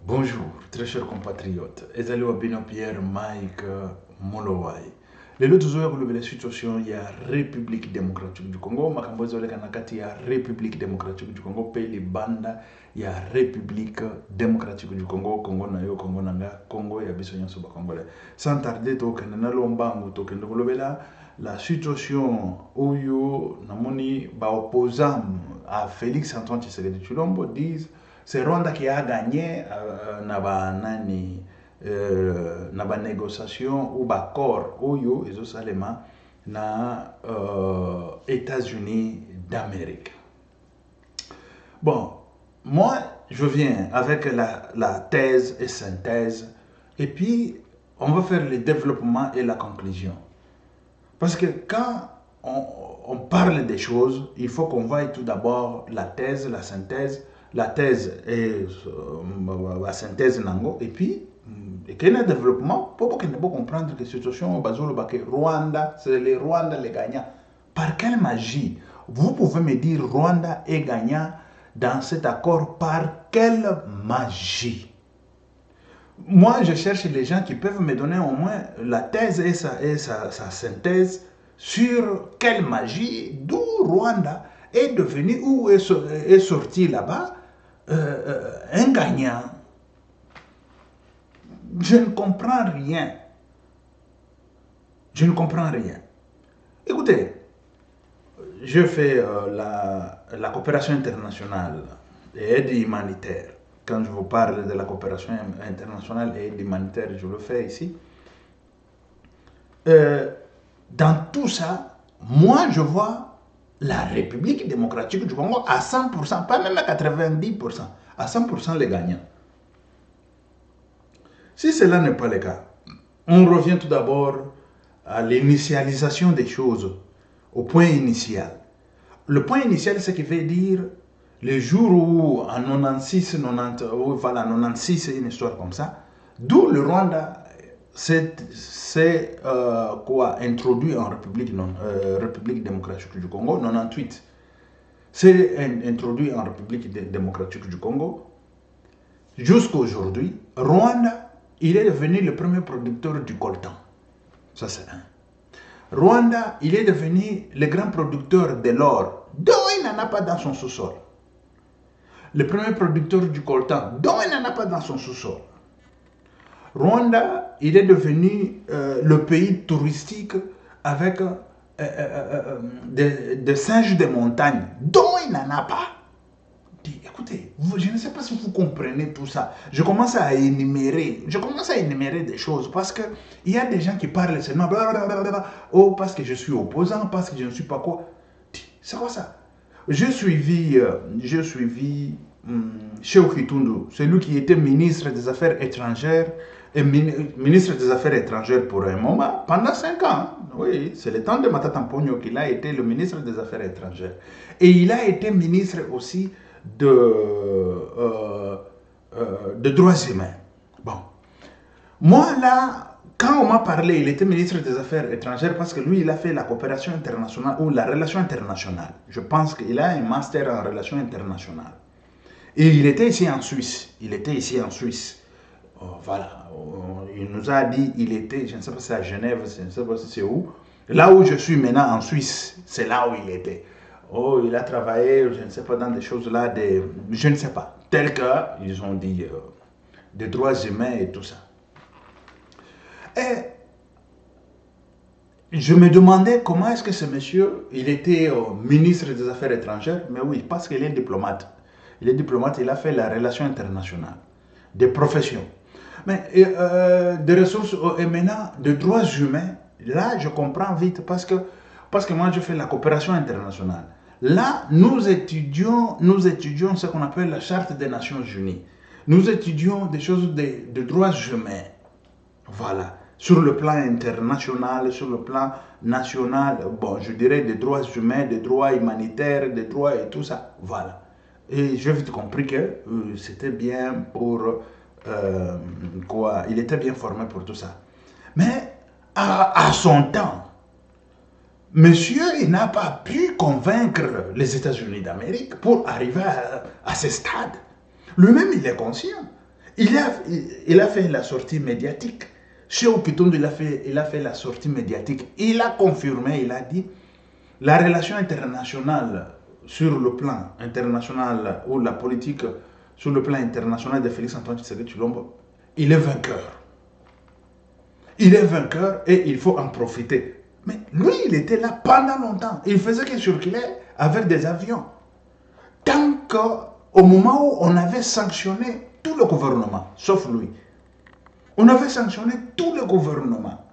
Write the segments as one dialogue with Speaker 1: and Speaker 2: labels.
Speaker 1: Bonjour, très chers compatriotes. Ezali Wabino Pierre Mike Molowai. Lelo tuzoya kulobela situation ya République démocratique du Congo. Makambo ezoleka na kati ya République démocratique du Congo pe libanda ya République démocratique du Congo. Congo na yo, Congo na nga, Congo ya biso nyonso ba Congolais. Sans tarder tokende na lombangu tokende kulobela la situation oyo namoni ba opposant à Félix Antoine Tshisekedi Tshilombo disent c'est Rwanda qui a gagné na ba négociation ou ba accord oyo ezosalema na États-Unis d'Amérique. Bon, moi je viens avec la thèse et synthèse et puis on va faire le développement et la conclusion. Parce que quand on parle des choses, il faut qu'on voie tout d'abord la thèse, la synthèse. La thèse est la synthèse nango et puis et qu'il y a un développement pour qu'on puisse comprendre que la situation au Bazolo Rwanda, c'est le Rwanda les gagnants. Par quelle magie vous pouvez me dire Rwanda est gagnant dans cet accord? Par quelle magie? Moi, je cherche les gens qui peuvent me donner au moins la thèse et sa synthèse sur quelle magie, d'où Rwanda est devenu, où est sorti là-bas un gagnant. Je ne comprends rien. Je ne comprends rien. Écoutez, je fais la coopération internationale et aide humanitaire. Quand je vous parle de la coopération internationale et aide humanitaire, je le fais ici. Dans tout ça, moi je vois la République démocratique du Congo à 100%, pas même à 90%, à 100% les gagnants. Si cela n'est pas le cas, on revient tout d'abord à l'initialisation des choses, au point initial. Le point initial, c'est ce qui veut dire le jour où en 96, 90, voilà, 96, c'est une histoire comme ça, d'où le Rwanda s'est introduit en République démocratique du Congo, 98. C'est introduit en République démocratique du Congo. Jusqu'à aujourd'hui, Rwanda, il est devenu le premier producteur du coltan. Ça, c'est un. Rwanda, il est devenu le grand producteur de l'or, dont il n'en a pas dans son sous-sol. Le premier producteur du coltan, dont il n'en a pas dans son sous-sol. Rwanda, il est devenu le pays touristique avec des singes de montagne, dont il n'en a pas. Écoutez, je ne sais pas si vous comprenez tout ça. Je commence à énumérer des choses parce qu'il y a des gens qui parlent seulement oh, parce que je suis opposant, parce que je ne suis pas quoi. C'est quoi ça? J'ai suivi Cheikh Kitundu, celui qui était ministre des Affaires étrangères et ministre des Affaires étrangères pour un moment, pendant 5 ans. Oui, c'est le temps de Matata Mponyo qu'il a été le ministre des Affaires étrangères. Et il a été ministre aussi de droits humains. Bon. Moi, là, quand on m'a parlé, il était ministre des Affaires étrangères parce que lui, il a fait la coopération internationale ou la relation internationale. Je pense qu'il a un master en relations internationales. Et il était ici en Suisse. Voilà. Il nous a dit, il était, je ne sais pas si c'est à Genève, je ne sais pas si c'est où. Là où je suis maintenant en Suisse, c'est là où il était. Oh, il a travaillé, je ne sais pas, dans des choses là, je ne sais pas, telles que, ils ont dit, des droits humains et tout ça. Et je me demandais comment est-ce que ce monsieur, il était ministre des Affaires étrangères, mais oui, parce qu'il est diplomate. Il est diplomate, il a fait la relation internationale, des professions. Mais des ressources et maintenant, de droits humains, là, je comprends vite parce que moi, je fais la coopération internationale. Là, nous étudions ce qu'on appelle la Charte des Nations Unies. Nous étudions des choses de droits humains. Voilà. Sur le plan international, sur le plan national, bon, je dirais des droits humains, des droits humanitaires, des droits et tout ça. Voilà. Et j'ai vite compris que c'était bien pour quoi. Il était bien formé pour tout ça. Mais à son temps, monsieur, il n'a pas pu convaincre les États-Unis d'Amérique pour arriver à ce stade. Lui-même, il est conscient. Il a fait la sortie médiatique. Chez Okitondo, il a fait la sortie médiatique. Il a confirmé, il a dit, la relation internationale sur le plan international ou la politique sur le plan international de Félix Antoine Tshisekedi Tshilombo, il est vainqueur. Il est vainqueur et il faut en profiter. Mais lui, il était là pendant longtemps. Il faisait qu'il circulait avec des avions. Tant qu'au moment où on avait sanctionné tout le gouvernement, sauf lui, on avait sanctionné tout le gouvernement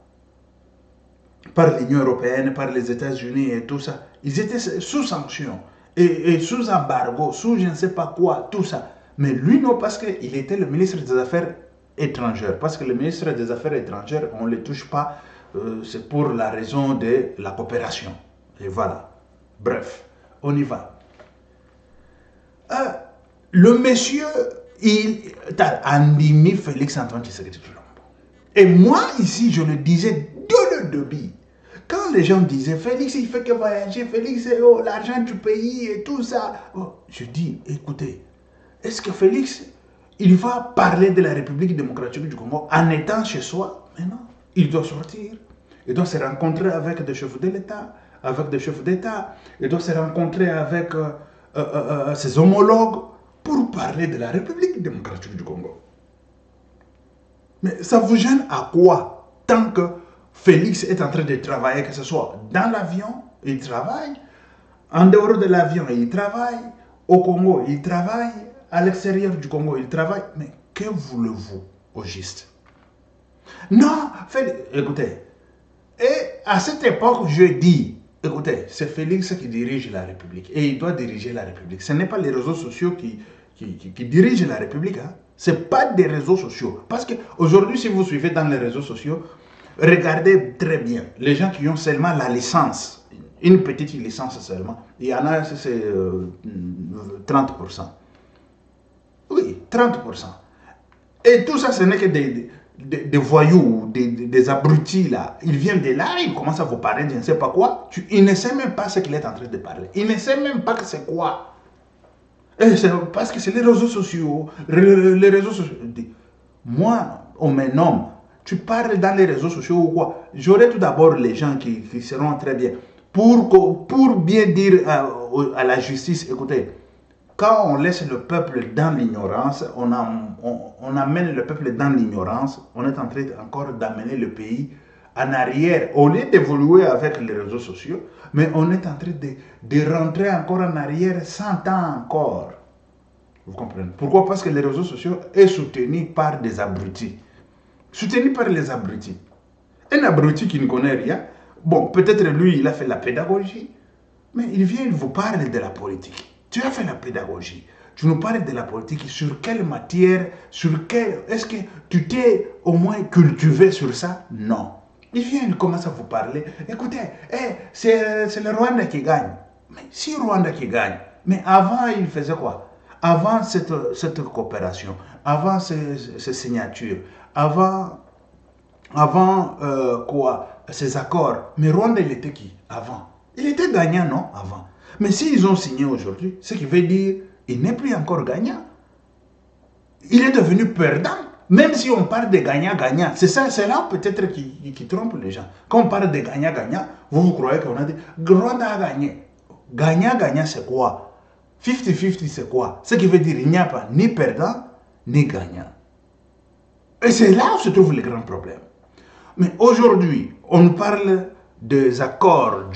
Speaker 1: par l'Union européenne, par les États-Unis et tout ça. Ils étaient sous sanction et sous embargo, sous je ne sais pas quoi, tout ça. Mais lui, non, parce qu'il était le ministre des Affaires étrangères. Parce que le ministre des Affaires étrangères, on ne les touche pas. C'est pour la raison de la coopération. Et voilà. Bref, on y va. Le monsieur, il a endimé Félix Antoine Tshisekedi Tshilombo. Et moi, ici, je le disais de le début. Quand les gens disaient, Félix, il fait que voyager, Félix, c'est l'argent du pays et tout ça. Je dis, écoutez, est-ce que Félix, il va parler de la République démocratique du Congo en étant chez soi? Mais non, il doit sortir. Il doit se rencontrer avec des chefs de l'État, avec des chefs d'État. Il doit se rencontrer avec ses homologues pour parler de la République démocratique du Congo. Mais ça vous gêne à quoi? Tant que Félix est en train de travailler, que ce soit dans l'avion, il travaille. En dehors de l'avion, il travaille. Au Congo, il travaille. À l'extérieur du Congo, il travaille. Mais que voulez-vous au juste? Non, Félix, écoutez. Et à cette époque, je dis, écoutez, c'est Félix qui dirige la République. Et il doit diriger la République. Ce n'est pas les réseaux sociaux qui dirigent la République. Hein. Ce n'est pas des réseaux sociaux. Parce qu'aujourd'hui, si vous suivez dans les réseaux sociaux, regardez très bien. Les gens qui ont seulement la licence, une petite licence seulement, il y en a, c'est 30%. Oui, 30%. Et tout ça, ce n'est que des voyous, des abrutis là. Ils viennent de là, ils commencent à vous parler de je ne sais pas quoi. Il ne sait même pas ce qu'il est en train de parler. Il ne sait même pas que c'est quoi. Et parce que c'est les réseaux sociaux. Les réseaux sociaux. Moi, on me nomme. Tu parles dans les réseaux sociaux ou quoi? J'aurai tout d'abord les gens qui seront très bien. Pour bien dire à la justice, écoutez, quand on laisse le peuple dans l'ignorance, on amène le peuple dans l'ignorance, on est en train encore d'amener le pays en arrière, au lieu d'évoluer avec les réseaux sociaux, mais on est en train de rentrer encore en arrière 100 ans encore. Vous comprenez? Pourquoi? Parce que les réseaux sociaux sont soutenus par des abrutis. Soutenus par les abrutis. Un abruti qui ne connaît rien, bon, peut-être lui, il a fait la pédagogie, mais il vient, il vous parle de la politique. Tu as fait la pédagogie. Tu nous parles de la politique. Sur quelle matière? Est-ce que tu t'es au moins cultivé sur ça? Non. Il vient, il commence à vous parler. Écoutez, c'est le Rwanda qui gagne. Mais si le Rwanda qui gagne, mais avant, il faisait quoi? Avant cette coopération, avant ces signatures, avant quoi? Ces accords. Mais Rwanda, il était qui? Avant. Il était gagnant, non? Avant. Mais s'ils ont signé aujourd'hui, ce qui veut dire qu'il n'est plus encore gagnant. Il est devenu perdant. Même si on parle de gagnant-gagnant, c'est là peut-être qui trompe les gens. Quand on parle de gagnant-gagnant, vous croyez qu'on a dit Rwanda a gagné. Gagnant-gagnant, c'est quoi? 50-50, c'est quoi? Ce qui veut dire qu'il n'y a pas ni perdant, ni gagnant. Et c'est là où se trouve le grand problème. Mais aujourd'hui, on parle des accords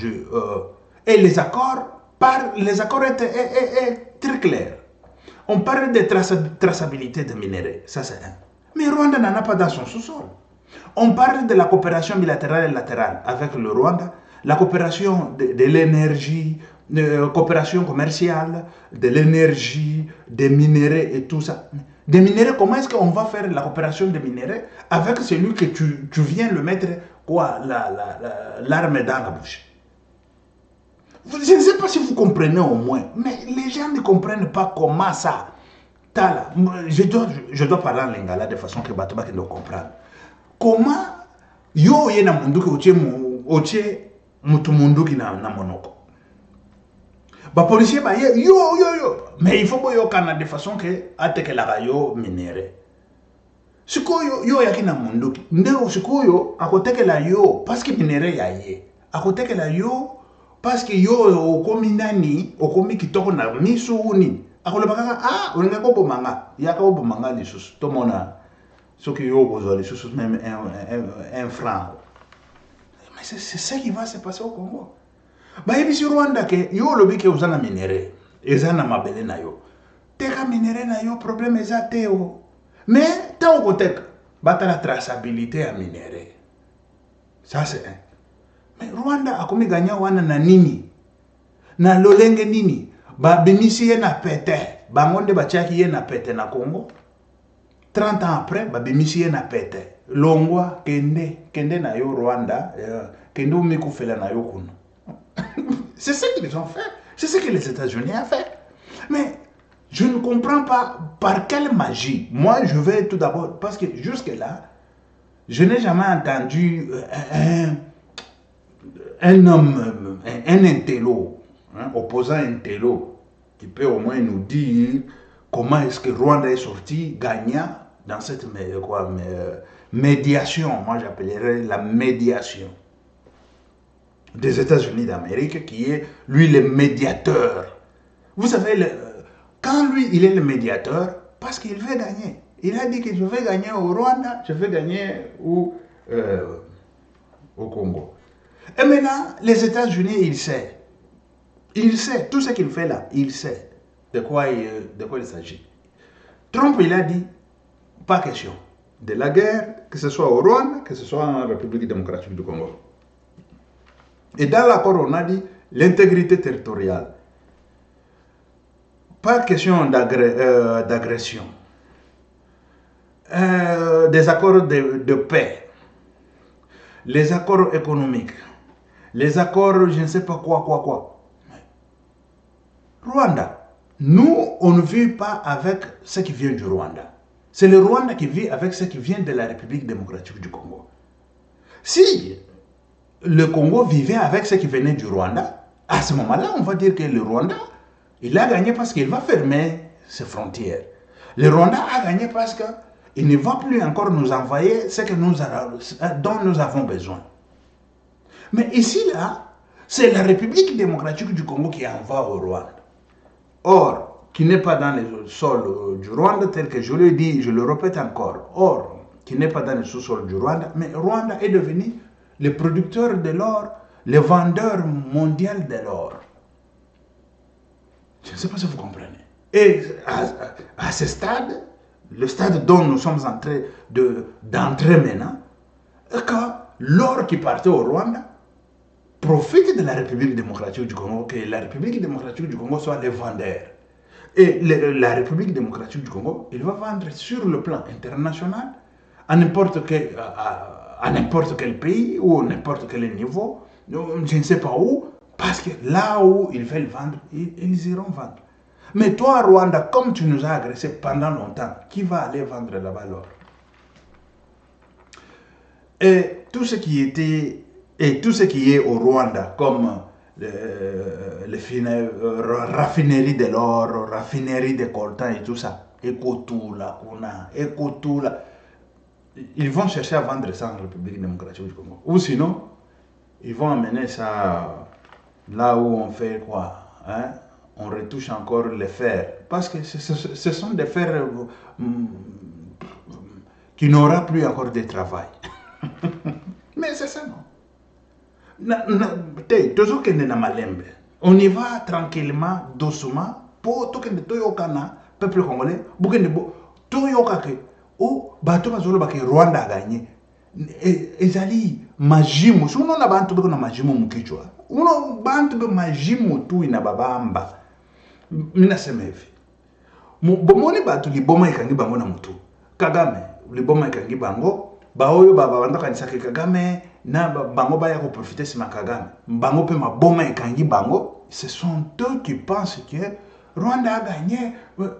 Speaker 1: et les accords est très clair. On parle de traçabilité des minéraux, ça c'est un. Mais Rwanda n'en a pas dans son sous-sol. On parle de la coopération bilatérale et latérale avec le Rwanda, la coopération de l'énergie, coopération commerciale, de l'énergie, des minéraux et tout ça. Des minéraux, comment est-ce qu'on va faire la coopération des minéraux avec celui que tu viens le mettre, quoi, l'arme dans la bouche? Je ne sais pas si vous comprenez au moins, mais les gens ne comprennent pas comment ça. Je dois parler en lingala de façon que Batouba ne comprenne. Comment yo yena munduki oche mutu munduki na monoko. Ba policier ba yo mais il faut boyo kana de façon que ateke la yo minéré. Sikoyo yo yakina munduki. Ndeo sikoyo akotekela yo parce que minere ya ye. Akotekela yo parce que yo okomi nani, okomi kitoko na miso uni. Akoloba kaka olinga ko bomanga. Yaka ko bomanga lisusu. Tomona soki yo kozwa lisusu même un franc. Mais c'est ça qui va se passer au Congo. Ba yebisi Rwanda ke yo lobi ke uzana minere. Ezana mabele na yo. Teka minere na yo problème eza te o. Mais tant au côté, la traçabilité à minerai. Ça c'est un. Mais Rwanda a commis gagné wana na nini. Na lolenge nini. Ba bimisi ye na pete. Ba ngonde ba chaki ye na pete na Congo. 30 ans après, ba bimisi ye na pete. Longwa kende na yo Rwanda. Kende umiku fela na yo kuno. C'est ce qu'ils ont fait. C'est ce que les États-Unis ont fait. Mais je ne comprends pas par quelle magie. Moi, je vais tout d'abord, parce que jusque-là, je n'ai jamais entendu un homme, un intello, opposant intello, qui peut au moins nous dire comment est-ce que Rwanda est sorti gagnant dans cette médiation. Moi, j'appellerais la médiation des États-Unis d'Amérique, qui est, lui, le médiateur. Vous savez, quand lui, il est le médiateur, parce qu'il veut gagner. Il a dit que je vais gagner au Rwanda, je vais gagner au Congo. Et maintenant, les États-Unis, il sait. Il sait, tout ce qu'il fait là, il sait de quoi il s'agit. Trump, il a dit, pas question de la guerre, que ce soit au Rwanda, que ce soit en République démocratique du Congo. Et dans l'accord, on a dit l'intégrité territoriale. Pas question d'agression. Des accords de paix. Les accords économiques. Les accords, je ne sais pas quoi. Rwanda. Nous, on ne vit pas avec ce qui vient du Rwanda. C'est le Rwanda qui vit avec ce qui vient de la République démocratique du Congo. Si le Congo vivait avec ce qui venait du Rwanda, à ce moment-là, on va dire que le Rwanda, il a gagné parce qu'il va fermer ses frontières. Le Rwanda a gagné parce qu'il ne va plus encore nous envoyer ce dont nous avons besoin. Mais ici, là, c'est la République démocratique du Congo qui envoie au Rwanda. Or, qui n'est pas dans le sol du Rwanda, tel que je le dis, je le répète encore. Or, qui n'est pas dans le sous-sol du Rwanda, mais Rwanda est devenu le producteur de l'or, le vendeur mondial de l'or. Je ne sais pas si vous comprenez. Et à ce stade, le stade dont nous sommes en train d'entrer maintenant, quand l'or qui partait au Rwanda profite de la République démocratique du Congo, que la République démocratique du Congo soit le vendeur. Et la République démocratique du Congo, il va vendre sur le plan international, à n'importe quel pays ou à n'importe quel niveau, je ne sais pas où, parce que là où ils veulent vendre, ils iront vendre. Mais toi, Rwanda, comme tu nous as agressés pendant longtemps, qui va aller vendre là-bas l'or? Et tout ce qui est au Rwanda, comme les raffineries de l'or, raffineries de coltan et tout ça, Ekotula, ils vont chercher à vendre ça en République démocratique du Congo. Ou sinon, ils vont amener ça là où on fait quoi, hein? On retouche encore les fers. Parce que ce sont des fers qui n'aura plus encore de travail. Mais c'est ça, non? Toujours qu'il y a malembe. On y va tranquillement, doucement, pour tout le peuple congolais, pour tout o bato bazolo ba ke Rwanda a gagné ezali majimu so unaona bantu beko na majimu mkichwa uno bantu be majimu tu ina babamba mina sema hivi bomoni bato liboma ikangi bango na mutu Kagame liboma ikangi bango baoyo baba banda kanisa ke Kagame na bango ba ya ko profiter sima Kagame bango pe maboma ikangi bango. Ce sont eux qui pensent que Rwanda a gagné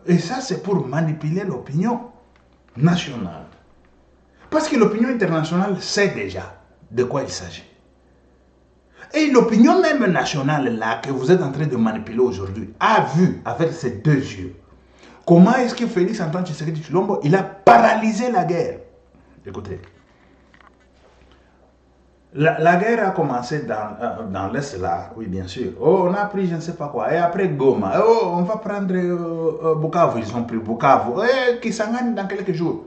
Speaker 1: et ça c'est pour manipuler l'opinion nationale. Parce que l'opinion internationale sait déjà de quoi il s'agit. Et l'opinion même nationale là que vous êtes en train de manipuler aujourd'hui a vu avec ses deux yeux comment est-ce que Félix Antoine Tshisekedi Tshilombo il a paralysé la guerre. Écoutez, la guerre a commencé dans l'Est là, oui bien sûr. Oh, on a pris je ne sais pas quoi. Et après Goma, oh, on va prendre Bukavu, ils ont pris Bukavu. Et Kisangani dans quelques jours.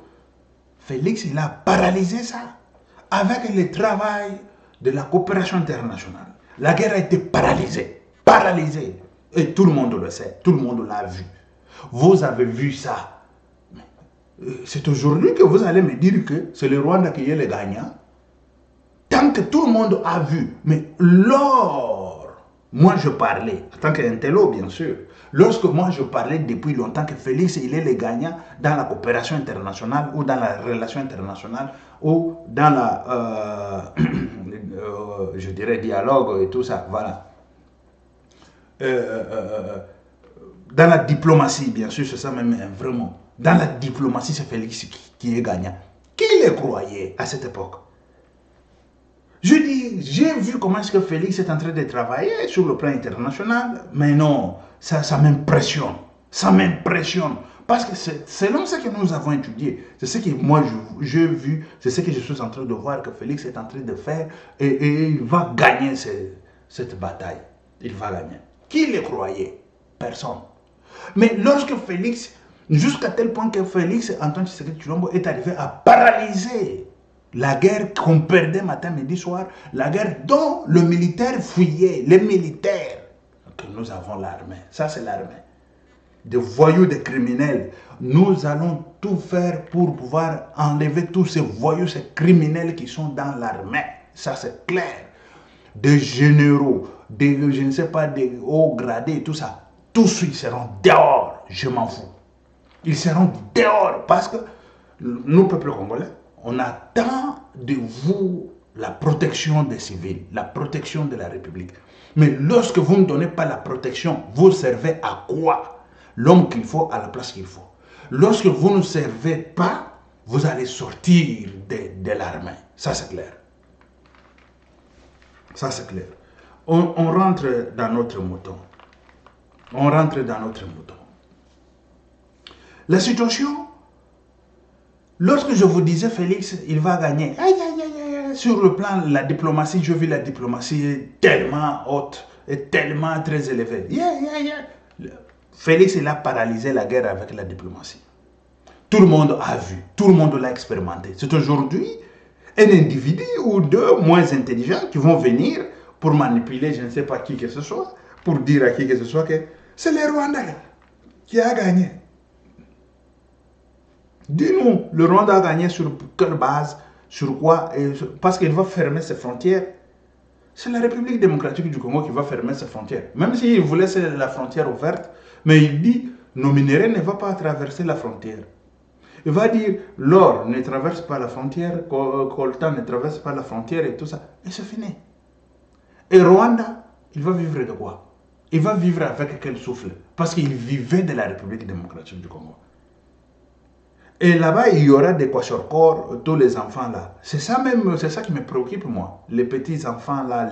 Speaker 1: Félix, il a paralysé ça avec le travail de la coopération internationale. La guerre a été paralysée, paralysée. Et tout le monde le sait, tout le monde l'a vu. Vous avez vu ça. C'est aujourd'hui que vous allez me dire que c'est le Rwanda qui est le gagnant. Tant que tout le monde a vu, mais moi je parlais, en tant qu'intello bien sûr, lorsque moi je parlais depuis longtemps que Félix il est le gagnant dans la coopération internationale ou dans la relation internationale ou dans la, je dirais, dialogue et tout ça, voilà. Dans la diplomatie, bien sûr, c'est ça même, vraiment. Dans la diplomatie, c'est Félix qui est gagnant. Qui le croyait à cette époque? Je dis, j'ai vu comment est-ce que Félix est en train de travailler sur le plan international, mais non, ça m'impressionne. Ça m'impressionne. Parce que selon ce que nous avons étudié, c'est ce que moi j'ai vu, c'est ce que je suis en train de voir que Félix est en train de faire et il va gagner cette bataille. Il va gagner. Qui le croyait? Personne. Mais lorsque Félix, jusqu'à tel point que Félix, Antoine Tshisekedi Tshilombo, est arrivé à paralyser la guerre qu'on perdait matin, midi, soir, la guerre dont le militaire fuyait, les militaires, que nous avons l'armée, ça c'est l'armée, des voyous, des criminels. Nous allons tout faire pour pouvoir enlever tous ces voyous, ces criminels qui sont dans l'armée, ça c'est clair. Des généraux, des, je ne sais pas, des hauts gradés, tout ça, tous ils seront dehors, je m'en fous. Ils seront dehors parce que nous, peuple congolais, on attend de vous la protection des civils, la protection de la République. Mais lorsque vous ne donnez pas la protection, vous servez à quoi? L'homme qu'il faut à la place qu'il faut. Lorsque vous ne servez pas, vous allez sortir de l'armée. Ça, c'est clair. Ça, c'est clair. On rentre dans notre mouton. On rentre dans notre mouton. La situation, lorsque je vous disais Félix, il va gagner. Aïe, aïe, aïe, aïe. Sur le plan de la diplomatie, je vis la diplomatie tellement haute et tellement très élevée. Félix, il a paralysé la guerre avec la diplomatie. Tout le monde a vu, tout le monde l'a expérimenté. C'est aujourd'hui un individu ou deux moins intelligents qui vont venir pour manipuler je ne sais pas qui que ce soit, pour dire à qui que ce soit que c'est le Rwanda qui a gagné. Dis-nous, le Rwanda a gagné sur quelle base, sur quoi? Parce qu'il va fermer ses frontières. C'est la République démocratique du Congo qui va fermer ses frontières. Même s'il voulait la frontière ouverte, mais il dit, nos minéraux ne vont pas traverser la frontière. Il va dire, l'or ne traverse pas la frontière, coltan ne traverse pas la frontière et tout ça. Et c'est fini. Et Rwanda, il va vivre de quoi? Il va vivre avec quel souffle? Parce qu'il vivait de la République démocratique du Congo. Et là-bas, il y aura des kwashiorkor, tous les enfants là. C'est ça même, c'est ça qui me préoccupe moi. Les petits enfants là,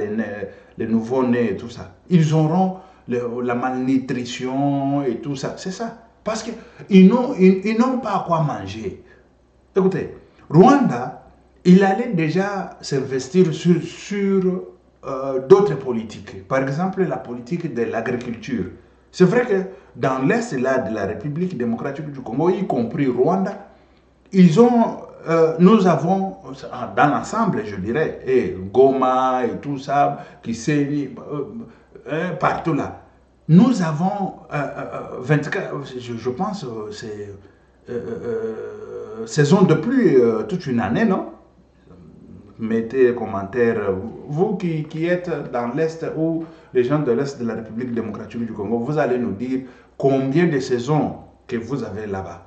Speaker 1: les nouveaux-nés et tout ça. Ils auront la malnutrition et tout ça. C'est ça. Parce qu'ils n'ont pas quoi manger. Écoutez, Rwanda, il allait déjà s'investir sur d'autres politiques. Par exemple, la politique de l'agriculture. C'est vrai que dans l'Est là, de la République démocratique du Congo, y compris Rwanda, nous avons, dans l'ensemble, je dirais, et Goma et tout ça, qui s'est partout là, nous avons 24, je pense, c'est saison de pluie toute une année, non? Mettez les commentaires, vous qui êtes dans l'Est ou les gens de l'Est de la République démocratique du Congo, vous allez nous dire combien de saisons que vous avez là-bas.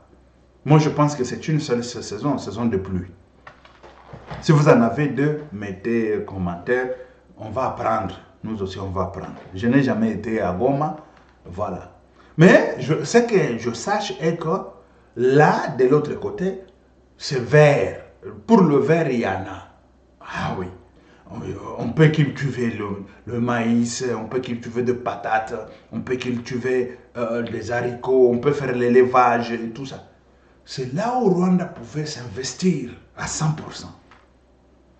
Speaker 1: Moi, je pense que c'est une seule saison, saison de pluie. Si vous en avez deux, mettez commentaires, on va apprendre. Nous aussi, on va apprendre. Je n'ai jamais été à Goma, voilà. Mais ce que je sache est que là, de l'autre côté, c'est vert. Pour le vert, il y en a. Ah oui, on peut cultiver le maïs, on peut cultiver des patates, on peut cultiver des haricots, on peut faire l'élevage et tout ça. c'est là où Rwanda pouvait s'investir à 100%.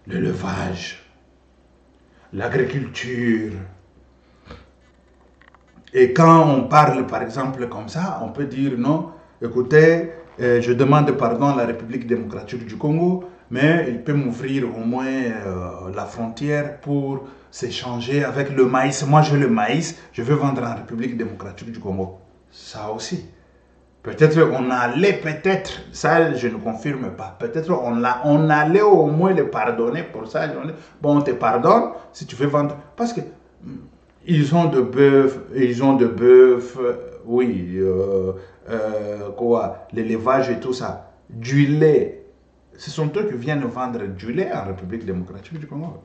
Speaker 1: L'élevage, l'agriculture. Et quand on parle, par exemple, comme ça, on peut dire non, écoutez, je demande pardon à la République démocratique du Congo, mais il peut m'ouvrir au moins la frontière pour s'échanger avec le maïs. Moi, j'ai le maïs, je veux vendre en République démocratique du Congo. Ça aussi. Peut-être on allait, peut-être, ça je ne confirme pas, peut-être on allait au moins le pardonner pour ça. Bon, on te pardonne si tu veux vendre. Parce que ils ont de bœuf, oui, quoi, l'élevage et tout ça. Du lait. Ce sont eux qui viennent vendre du lait en République démocratique du Congo.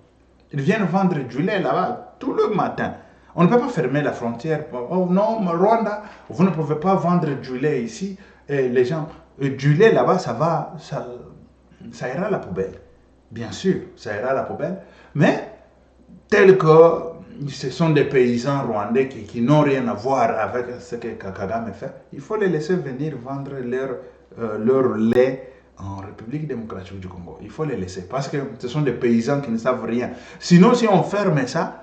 Speaker 1: Ils viennent vendre du lait là-bas tout le matin. On ne peut pas fermer la frontière. Oh non, Rwanda, vous ne pouvez pas vendre du lait ici. Et les gens, du lait là-bas, ça ira à la poubelle. Bien sûr, ça ira à la poubelle. Mais tel que ce sont des paysans rwandais qui n'ont rien à voir avec ce que Kagame fait, il faut les laisser venir vendre leur lait en République démocratique du Congo. Il faut les laisser parce que ce sont des paysans qui ne savent rien. Sinon, si on ferme ça,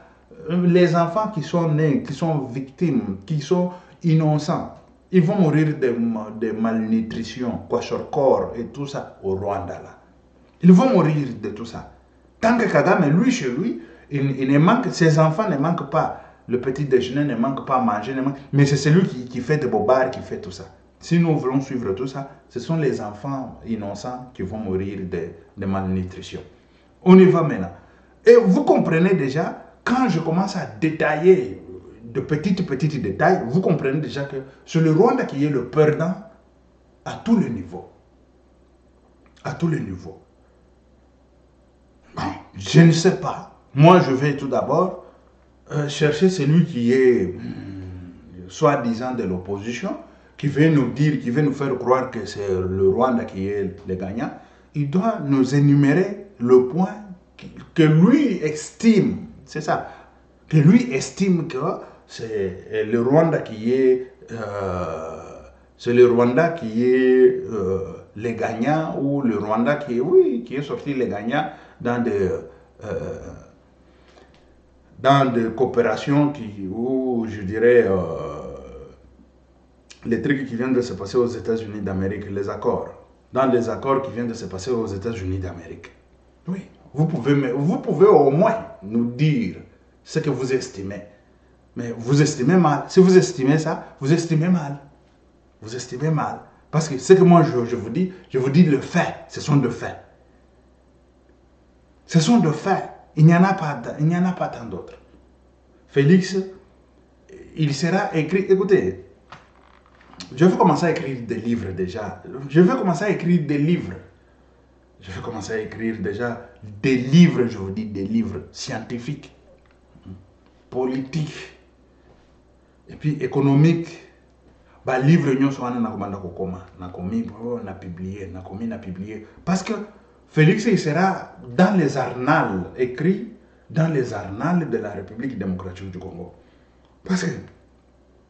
Speaker 1: les enfants qui sont nés, qui sont victimes, qui sont innocents, ils vont mourir de malnutrition, kwashiorkor et tout ça au Rwanda là. Ils vont mourir de tout ça. Tant que Kagame, lui, chez lui, il ne manque, ses enfants ne manquent pas. Le petit déjeuner ne manque pas à manger, mais c'est celui qui fait des bobards, qui fait tout ça. Si nous voulons suivre tout ça, ce sont les enfants innocents qui vont mourir de malnutrition. On y va maintenant. Et vous comprenez déjà, quand je commence à détailler de petits détails, vous comprenez déjà que c'est le Rwanda qui est le perdant à tous les niveaux. À tous les niveaux. Bon, je ne sais pas. Moi, je vais tout d'abord chercher celui qui est soi-disant de l'opposition, qui veut nous dire, qui veut nous faire croire que c'est le Rwanda qui est le gagnant. Il doit nous énumérer le point que lui estime, c'est ça, que lui estime que c'est le Rwanda qui est, les gagnants, ou le Rwanda qui est sorti les gagnants dans des coopérations où je dirais les trucs qui viennent de se passer aux États-Unis d'Amérique, les accords, dans les accords qui viennent de se passer aux États-Unis d'Amérique. Oui, vous pouvez au moins nous dire ce que vous estimez. Mais vous estimez mal. Si vous estimez ça, vous estimez mal. Vous estimez mal. Parce que ce que moi je vous dis le fait. Ce sont de faits. Ce sont de faits. Il n'y en a pas tant d'autres. Félix, il sera écrit. Écoutez, je vais commencer à écrire des livres déjà. Je vais commencer à écrire des livres. Je vais commencer à écrire déjà des livres, je vous dis, des livres scientifiques, politiques, et puis économiques. Bah, livre nous sommes na publié. Parce que Félix, il sera dans les annales, écrit dans les annales de la République démocratique du Congo. Parce que,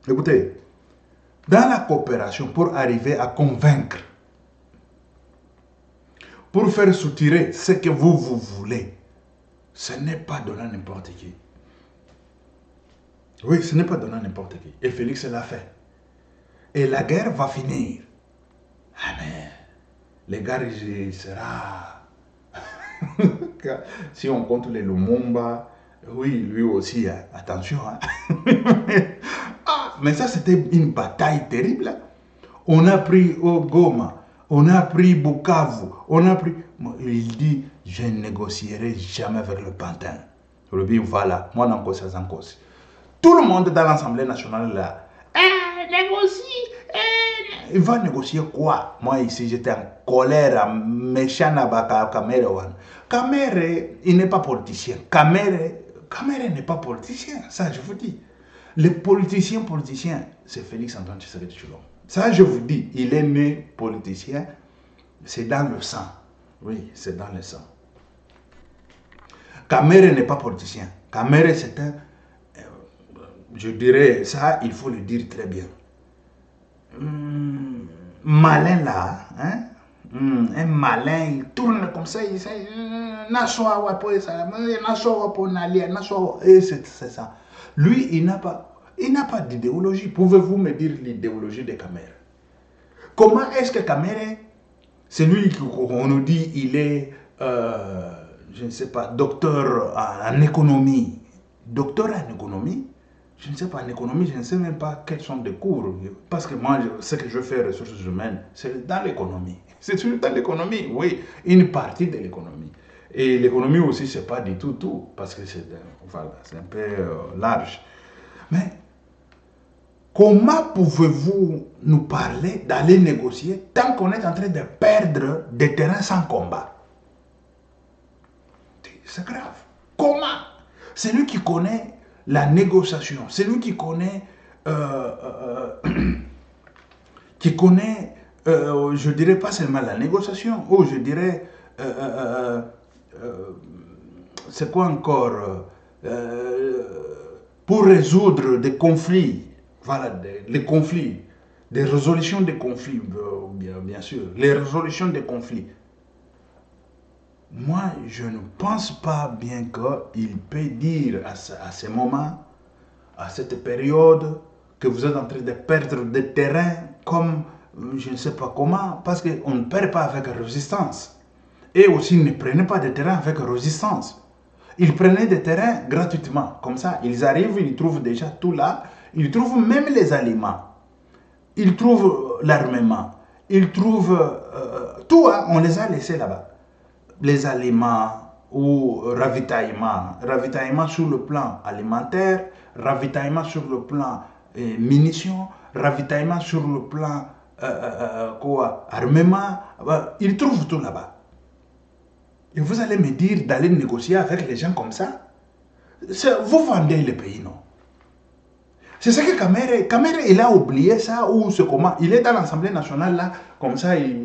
Speaker 1: écoutez, dans la coopération, pour arriver à convaincre, pour faire soutirer ce que vous voulez, ce n'est pas donné à n'importe qui. Oui, ce n'est pas donné à n'importe qui. Et Félix l'a fait. Et la guerre va finir. Ah mais, la guerre sera... Si on compte les Lumumba, oui, lui aussi, hein, attention. Hein. Mais ça, c'était une bataille terrible. On a pris Goma, on a pris Bukavu, on a pris... Il dit, je ne négocierai jamais avec le pantin. Je dis, voilà, moi, non, ça, tout le monde dans l'Assemblée nationale, là, négocie. Il va négocier quoi? Moi, ici, j'étais en colère, méchant à Kamere. Kamere, il n'est pas politicien. Kamere n'est pas politicien, ça, je vous dis. Les politiciens, c'est Félix Antoine Tshisekedi Tshilombo. Ça, je vous dis, il est né politicien, c'est dans le sang. Oui, c'est dans le sang. Kamere n'est pas politicien. Kamere, c'est un... je dirais, ça, il faut le dire très bien. malin là, hein? Un malin, il tourne comme ça, il sait, et c'est ça. Lui, il n'a pas d'idéologie. Pouvez-vous me dire l'idéologie de Kamere? Comment est-ce que Kamere, c'est lui qu'on nous dit, il est, je ne sais pas, docteur en économie. Docteur en économie? Je ne sais pas, en économie, je ne sais même pas quels sont les cours. Parce que moi, ce que je fais, ressources humaines, c'est dans l'économie. C'est toujours dans l'économie, oui, une partie de l'économie. Et l'économie aussi, c'est pas du tout, parce que c'est voilà, un peu large. Mais comment pouvez-vous nous parler d'aller négocier tant qu'on est en train de perdre des terrains sans combat? C'est grave. Comment? C'est lui qui connaît la négociation, c'est lui qui connaît, je dirais pas seulement la négociation, ou je dirais, c'est quoi encore, pour résoudre des conflits, voilà, les conflits, des résolutions des conflits, bien sûr, les résolutions des conflits. Moi, je ne pense pas bien qu'il peut dire à ce moment, à cette période, que vous êtes en train de perdre des terrains comme je ne sais pas comment, parce qu'on ne perd pas avec résistance. Et aussi, ne prenez pas de terrain avec résistance. Ils prenaient des terrains gratuitement, comme ça. Ils arrivent, ils trouvent déjà tout là. Ils trouvent même les aliments. Ils trouvent l'armement. Ils trouvent tout, hein, on les a laissés là-bas. Les aliments ou ravitaillement sur le plan alimentaire, ravitaillement sur le plan munitions, ravitaillement sur le plan armement. Ils trouvent tout là-bas. Et vous allez me dire d'aller négocier avec les gens comme ça? Vous vendez le pays, non? C'est ce que Kamere, il a oublié ça, ou c'est comment? Il est dans l'Assemblée nationale là, comme ça, il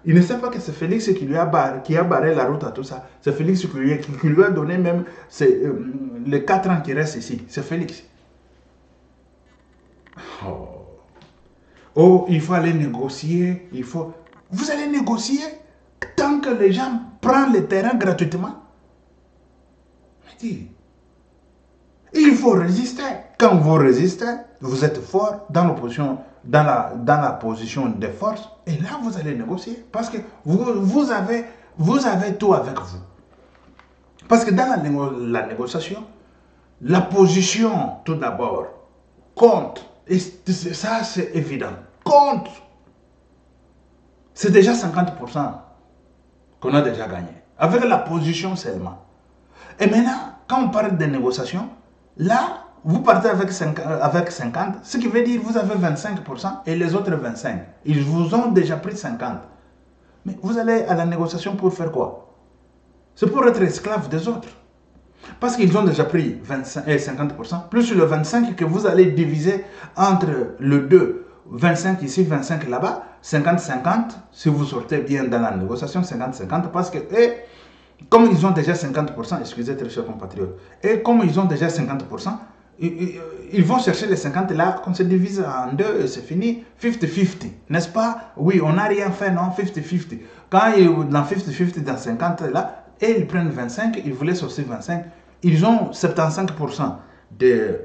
Speaker 1: ne sait pas que c'est Félix qui a barré la route à tout ça. C'est Félix qui lui a donné même les 4 ans qui restent ici. C'est Félix. Oh, il faut aller négocier, Vous allez négocier tant que les gens prennent le terrain gratuitement? Il faut résister. Quand vous résistez, vous êtes fort dans l'opposition, dans la position de force, et là vous allez négocier. Parce que vous avez tout avec vous. Parce que dans la négociation, la position, tout d'abord, compte. Et ça, c'est évident. Compte. C'est déjà 50% qu'on a déjà gagné. Avec la position seulement. Et maintenant, quand on parle de négociation, là, vous partez avec 50, ce qui veut dire que vous avez 25% et les autres 25%. Ils vous ont déjà pris 50%. Mais vous allez à la négociation pour faire quoi? C'est pour être esclave des autres. Parce qu'ils ont déjà pris 50%, plus le 25% que vous allez diviser entre le 2. 25 ici, 25 là-bas, 50-50, si vous sortez bien dans la négociation, 50-50, parce que... comme ils ont déjà 50%, excusez très chers compatriotes, et comme ils ont déjà 50%, ils vont chercher les 50 là, qu'on se divise en deux et c'est fini, 50-50, n'est-ce pas? Oui, on n'a rien fait, non? 50-50. Quand dans 50-50, dans 50 là, et ils prennent 25, ils voulaient aussi 25, ils ont 75% de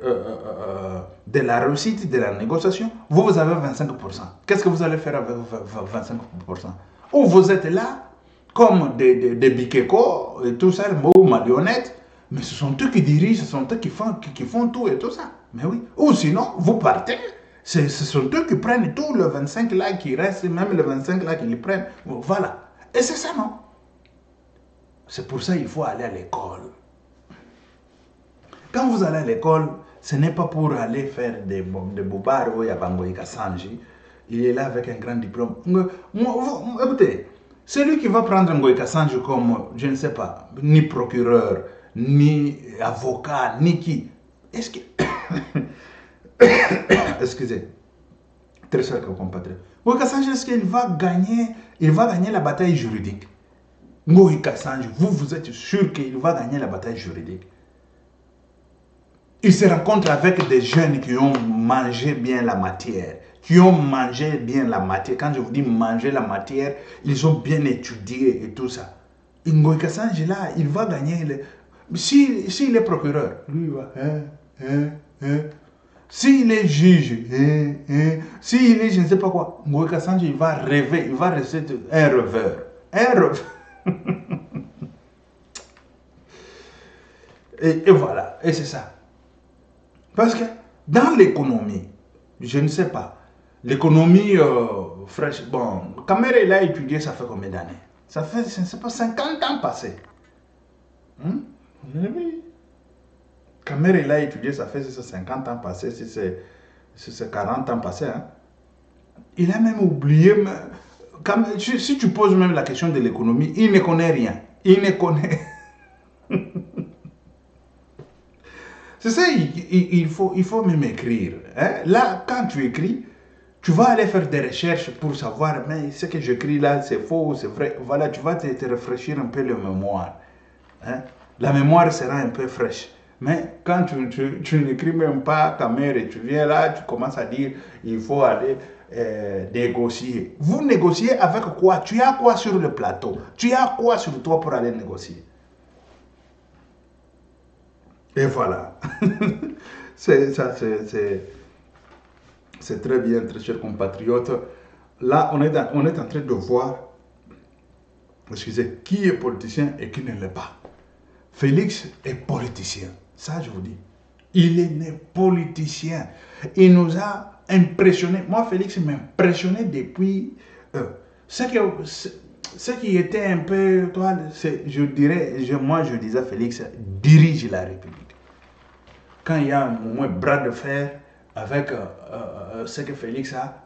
Speaker 1: la réussite de la négociation, vous avez 25%. Qu'est-ce que vous allez faire avec 25%? Ou vous êtes là, comme des bikeko et tout ça, ou marionnettes, mais ce sont eux qui dirigent, ce sont eux qui font tout et tout ça. Mais oui. Ou sinon, vous partez, ce sont eux qui prennent tout, le 25 là qui reste, même le 25 là qui les prennent. Voilà. Et c'est ça, non? C'est pour ça qu'il faut aller à l'école. Quand vous allez à l'école, ce n'est pas pour aller faire des bobards ou yabango Kassanji. Il est là avec un grand diplôme. Écoutez, celui qui va prendre Ngoï Kassanji comme, je ne sais pas, ni procureur, ni avocat, ni qui. Est-ce que... Excusez. Très cher compatriote. Ngoï Kassanji, est-ce qu'il va gagner la bataille juridique? Ngoï Kassanji, vous êtes sûr qu'il va gagner la bataille juridique? Il se rencontre avec des jeunes qui ont mangé bien la matière, qui ont mangé bien la matière. Quand je vous dis manger la matière, ils ont bien étudié et tout ça. Ngoï Kassange, là, il va gagner. S'il est procureur, lui, il va. S'il est juge, s'il est je ne sais pas quoi, Ngoï Kassange, il va rêver, il va rester un rêveur. Un rêveur. Et voilà, et c'est ça. Parce que dans l'économie, je ne sais pas, l'économie fraîche, bon, Kamere, il a étudié, ça fait combien d'années? Ça fait, je ne sais pas, 50 ans passés. Oui. Kamere, il a étudié, ça fait 50 ans passés, si c'est 40 ans passés. Hein. Il a même oublié, si tu poses même la question de l'économie, il ne connaît rien. Il ne connaît. C'est ça, il faut même écrire. Hein? Là, quand tu écris, tu vas aller faire des recherches pour savoir, mais ce que j'écris là, c'est faux, c'est vrai. Voilà, tu vas te rafraîchir un peu la mémoire. Hein? La mémoire sera un peu fraîche. Mais quand tu n'écris même pas ta mère et tu viens là, tu commences à dire, il faut aller négocier. Vous négociez avec quoi? Tu as quoi sur le plateau? Tu as quoi sur toi pour aller négocier? Et voilà. C'est très bien, très chers compatriotes. Là, on est en train de voir, excusez, qui est politicien et qui ne l'est pas. Félix est politicien. Ça, je vous dis. Il est né politicien. Il nous a impressionnés. Moi, Félix m'impressionnait depuis... ce qui était un peu... Toi, je dirais, moi, je disais à Félix, dirige la République. Quand il y a un bras de fer avec ce que Félix a,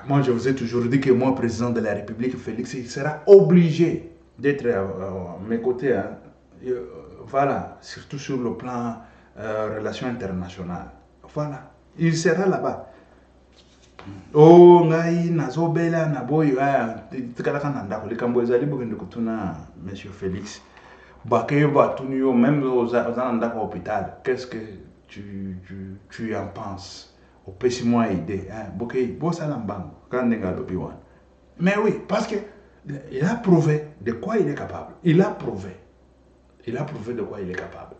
Speaker 1: moi je vous ai toujours dit que moi, président de la République, Félix, il sera obligé d'être à mes côtés. Hein. Voilà, surtout sur le plan relations internationales. Voilà, il sera là-bas. Oh, ngai nazobela naboyo tikalaka nanda likambo ezali bokende kutuna monsieur Félix. Même aux hôpital, qu'est-ce que tu en penses? Au petit moi idée, mais oui, parce que il a prouvé de quoi il est capable. Il a prouvé de quoi il est capable.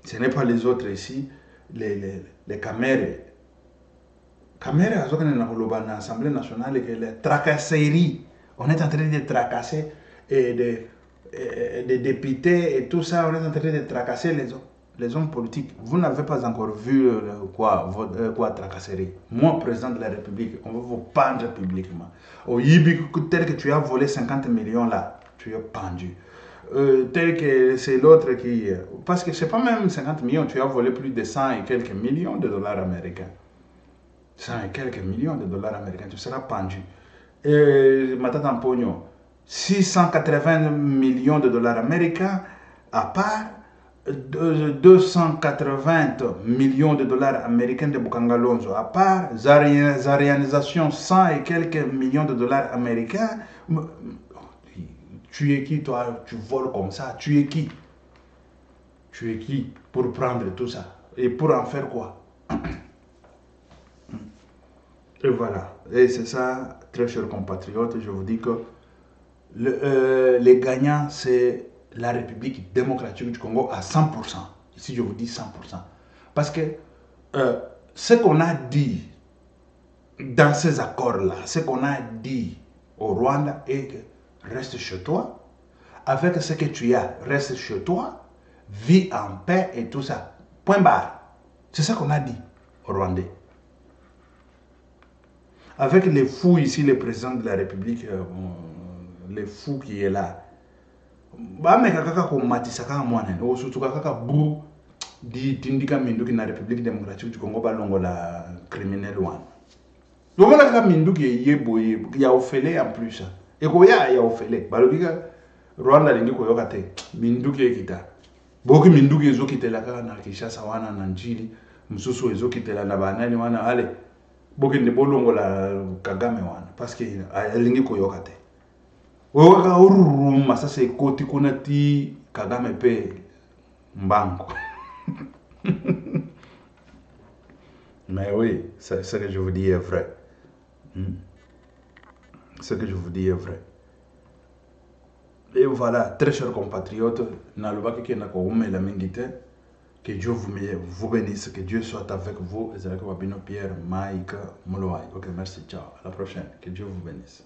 Speaker 1: Ce n'est pas les autres ici, les caméras. Caméras, l'Assemblée nationale, et les tracasseries. On est en train de tracasser des députés et tout ça, on est en train de tracasser les hommes politiques. Vous n'avez pas encore vu quoi tracasserie. Moi, président de la République, on va vous pendre publiquement. Au Yibi, tel que tu as volé 50 millions là, tu es pendu. Tel que c'est l'autre qui... Parce que c'est pas même 50 millions, tu as volé plus de 100 et quelques millions de dollars américains. 100 et quelques millions de dollars américains, tu seras pendu. Et Matata Pogno, 680 millions de dollars américains, à part 280 millions de dollars américains de Bukangalonzo, à part Zarianisation 100 et quelques millions de dollars américains. Tu es qui toi? Tu voles comme ça? Tu es qui? Tu es qui pour prendre tout ça? Et pour en faire quoi? Et voilà. Et c'est ça, très chers compatriotes, je vous dis que les gagnants, c'est la République démocratique du Congo à 100%. Ici, je vous dis 100%. Parce que ce qu'on a dit dans ces accords-là, ce qu'on a dit au Rwanda est que reste chez toi, avec ce que tu as, reste chez toi, vis en paix et tout ça. Point barre. C'est ça qu'on a dit au Rwandais. Avec les fous ici, le président de la République, les fous qui est là. Mais kaka ko matisaka mwana o surtout kaka bu di tindika minduki na République démocratique du Congo balongo la criminel wan. Donc on a kaka minduki yeboye ya ofele en plus. Et ko ya ofele balobika Rwanda lingi ko yokate minduki ekita. Boki minduki ezokitela kaka na Kinshasa wana na Njili mususu ezokitela na banani wana ale boki ne bolongo la Kagame wana parce que alingi ko yokate. Oka uruma sasa ikoti kuna ti Kagame pe mbango. Mais oui, ce que je vous dis est vrai. Hmm. Ce que je vous dis est vrai. Et voilà, très chers compatriotes, que Dieu vous bénisse, que Dieu soit avec vous. Pierre, Mike, Moloai. Ok, merci, ciao. À la prochaine. Que Dieu vous bénisse.